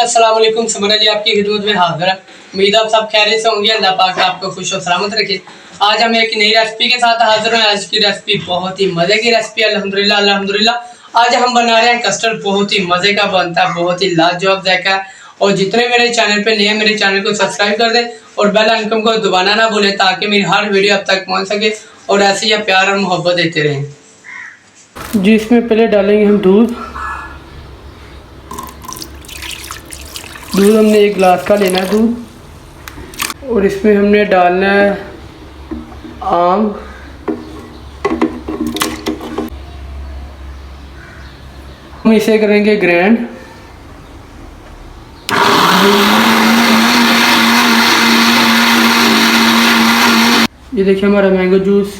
अस्सलाम वालेकुम। समर अली आपकी खिदमत में हाजिर है। उम्मीद आप सब खैरियत से होंगे। अल्लाह पाक आपको खुश और सलामत रखे। आज हम एक नई रेसिपी के साथ हाजिर हैं। आज की रेसिपी बहुत ही मज़े की रेसिपी है। अल्हम्दुलिल्लाह अल्हम्दुलिल्लाह। आज हम बना रहे हैं कस्टर्ड। बहुत ही मज़े का बनता है, बहुत ही लाजवाब जायका है। और जितने मेरे चैनल पे नए हैं मेरे चैनल को सब्सक्राइब कर दें और बेल आइकन को दबाना ना भूलें ताकि मेरी हर वीडियो आप तक पहुँच सके और ऐसे ही प्यार और मोहब्बत देते रहें। जी, इसमें पहले डालेंगे हम दूध हमने 1 गिलास का लेना है दूध। और इसमें हमने डालना है आम, हम इसे करेंगे ग्राइंड। ये देखिए हमारा मैंगो जूस।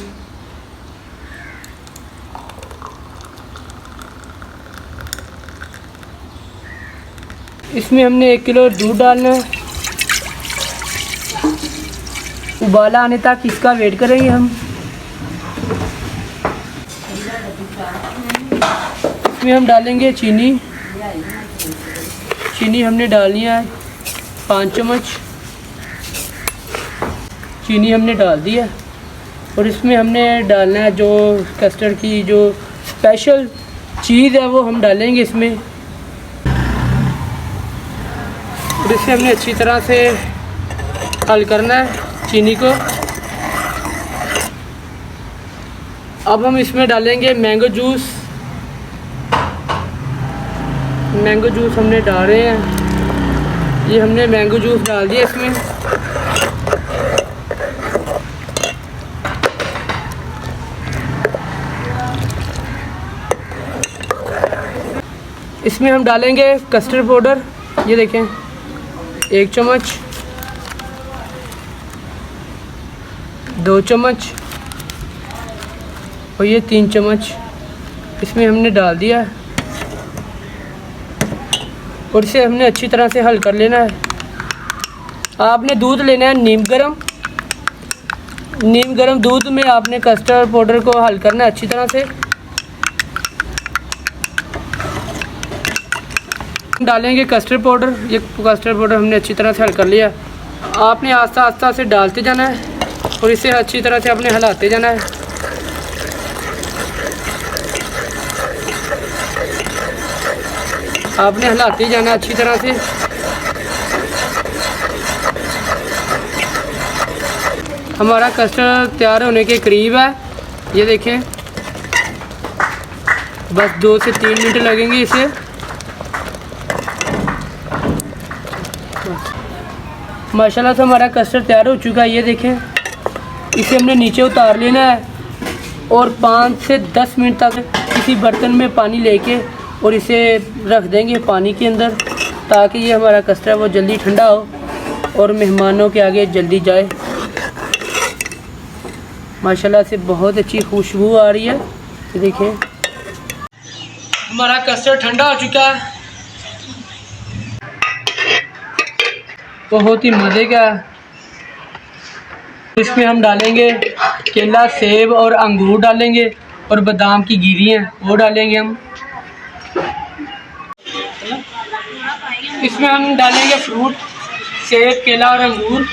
इसमें हमने 1 किलो दूध डालना है। उबाला आने तक इसका वेट करेंगे हम। इसमें हम डालेंगे चीनी हमने डालनी है 5 चम्मच। चीनी हमने डाल दिया। और इसमें हमने डालना है जो कस्टर्ड की जो स्पेशल चीज़ है वो हम डालेंगे इसमें। और इसे हमने अच्छी तरह से हल करना है चीनी को। अब हम इसमें डालेंगे मैंगो जूस हमने डाल रहे हैं। ये हमने मैंगो जूस डाल दिया इसमें। इसमें हम डालेंगे कस्टर्ड पाउडर। ये देखें 1 चम्मच, 2 चम्मच और ये 3 चम्मच इसमें हमने डाल दिया। और इसे हमने अच्छी तरह से हल कर लेना है। आपने दूध लेना है नीम गरम दूध में आपने कस्टर्ड पाउडर को हल करना है अच्छी तरह से। डालेंगे कस्टर्ड पाउडर। ये कस्टर्ड पाउडर हमने अच्छी तरह से हल कर लिया। आपने आस्ता आस्ता से डालते जाना है और इसे अच्छी तरह से आपने हिलाते जाना है। आपने हिलाते जाना अच्छी तरह से। हमारा कस्टर्ड तैयार होने के करीब है। ये देखें बस 2 से 3 मिनट लगेंगे इसे। माशाल्लाह से हमारा कस्टर्ड तैयार हो चुका है। ये देखें इसे हमने नीचे उतार लेना है और 5 से 10 मिनट तक किसी बर्तन में पानी लेके और इसे रख देंगे पानी के अंदर ताकि ये हमारा कस्टर्ड वो जल्दी ठंडा हो और मेहमानों के आगे जल्दी जाए। माशाल्लाह से बहुत अच्छी खुशबू आ रही है। ये देखें हमारा कस्टर्ड ठंडा हो चुका है। बहुत ही मज़े का। इसमें हम डालेंगे केला, सेब और अंगूर डालेंगे और बादाम की गिरियाँ वो डालेंगे हम। इसमें हम डालेंगे फ्रूट, सेब, केला और अंगूर।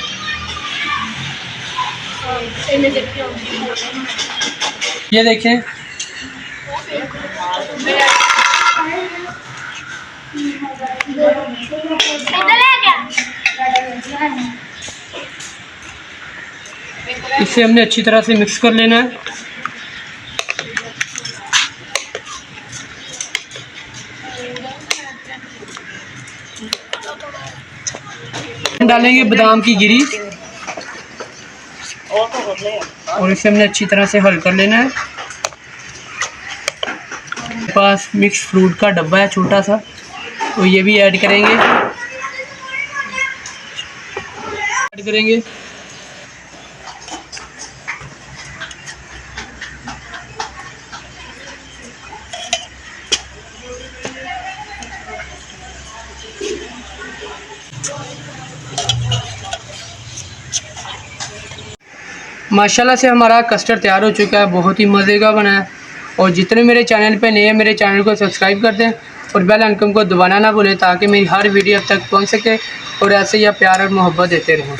ये देखें इसे हमने अच्छी तरह से मिक्स कर लेना है। डालेंगे बादाम की गिरी और इसे हमने अच्छी तरह से हल कर लेना है। मेरे पास मिक्स फ्रूट का डब्बा है छोटा सा, तो ये भी ऐड करेंगे। माशाल्लाह से हमारा कस्टर्ड तैयार हो चुका है। बहुत ही मज़े का बना है। और जितने मेरे चैनल पे नए हैं मेरे चैनल को सब्सक्राइब कर दें और बेल आइकन को दबाना ना भूलें ताकि मेरी हर वीडियो अब तक पहुंच सके और ऐसे ही आप प्यार और मोहब्बत देते रहें।